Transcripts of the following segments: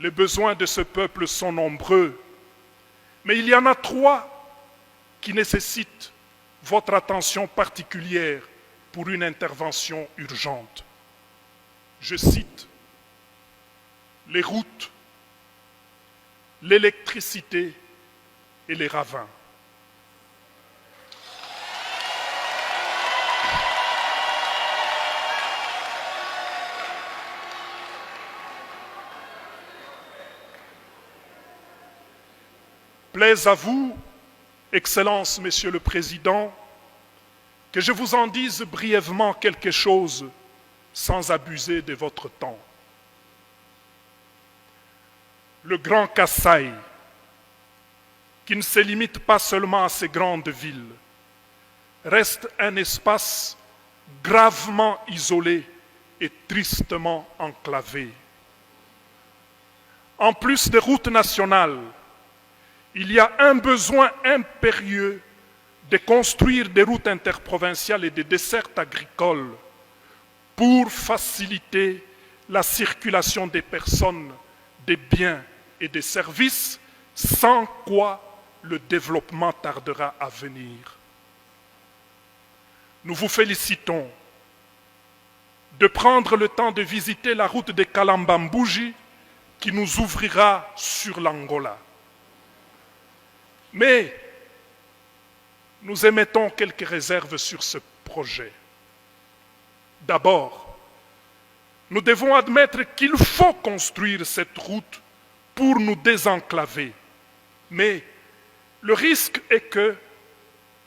Les besoins de ce peuple sont nombreux, mais il y en a 3 qui nécessitent votre attention particulière pour une intervention urgente. Je cite les routes, l'électricité et les ravins. Plaise à vous, Excellence, Monsieur le Président, que je vous en dise brièvement quelque chose sans abuser de votre temps. Le Grand Kasaï, qui ne se limite pas seulement à ces grandes villes, reste un espace gravement isolé et tristement enclavé. En plus des routes nationales, il y a un besoin impérieux de construire des routes interprovinciales et des dessertes agricoles pour faciliter la circulation des personnes, des biens et des services, sans quoi le développement tardera à venir. Nous vous félicitons de prendre le temps de visiter la route de Kalambambouji qui nous ouvrira sur l'Angola. Mais nous émettons quelques réserves sur ce projet. D'abord, nous devons admettre qu'il faut construire cette route pour nous désenclaver. Mais le risque est que,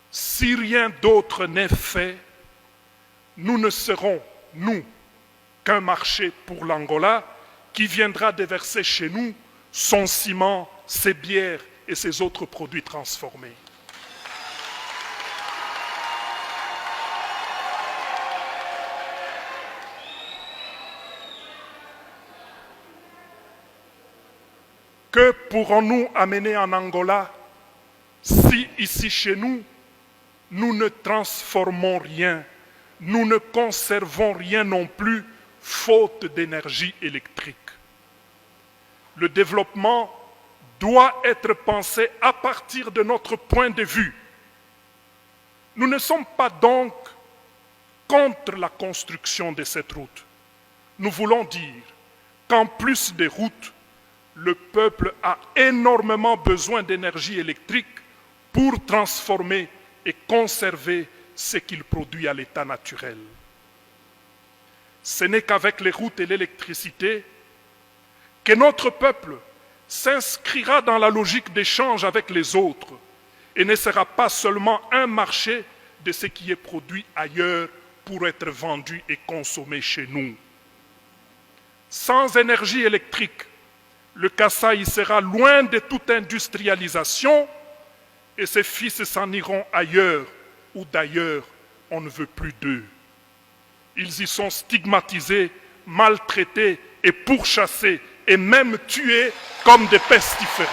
si rien d'autre n'est fait, nous ne serons, nous, qu'un marché pour l'Angola qui viendra déverser chez nous son ciment, ses bières et ses autres produits transformés. Que pourrons-nous amener en Angola si ici chez nous, nous ne transformons rien, nous ne conservons rien non plus, faute d'énergie électrique? Le développement doit être pensé à partir de notre point de vue. Nous ne sommes pas donc contre la construction de cette route. Nous voulons dire qu'en plus des routes, le peuple a énormément besoin d'énergie électrique pour transformer et conserver ce qu'il produit à l'état naturel. Ce n'est qu'avec les routes et l'électricité que notre peuple s'inscrira dans la logique d'échange avec les autres et ne sera pas seulement un marché de ce qui est produit ailleurs pour être vendu et consommé chez nous. Sans énergie électrique, le Kasaï sera loin de toute industrialisation et ses fils s'en iront ailleurs où d'ailleurs on ne veut plus d'eux. Ils y sont stigmatisés, maltraités et pourchassés et même tués comme des pestiférés.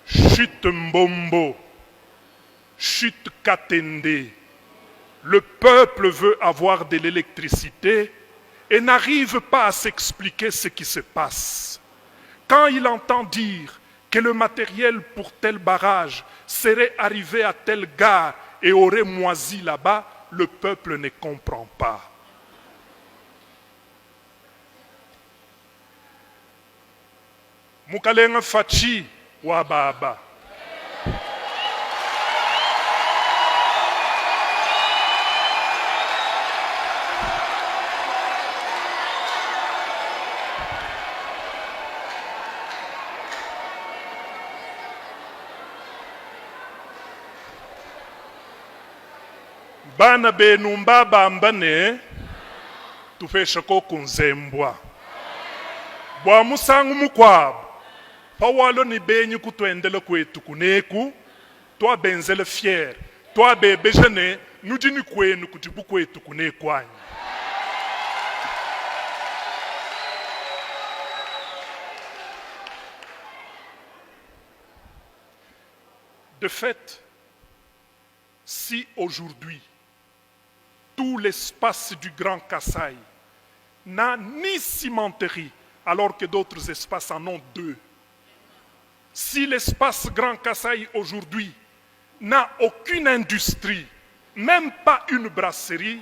Chute Mbombo, chute Katende, le peuple veut avoir de l'électricité et n'arrive pas à s'expliquer ce qui se passe. Quand il entend dire que le matériel pour tel barrage serait arrivé à telle gare et aurait moisi là-bas, le peuple ne comprend pas. Mukalenga Fachi Wababa. Bana benumba bambane tufesha ko kunzembwa bwa musangu mukwabo pawalo ni benyi kutwendele kwetu kuneku twa benzele fier twa bebejene nudini kwenu kutibu kwetu kunekwanyi. De fait, si aujourd'hui, tout l'espace du Grand Kasaï n'a ni cimenterie, alors que d'autres espaces en ont 2, si l'espace Grand Kasaï aujourd'hui n'a aucune industrie, même pas une brasserie,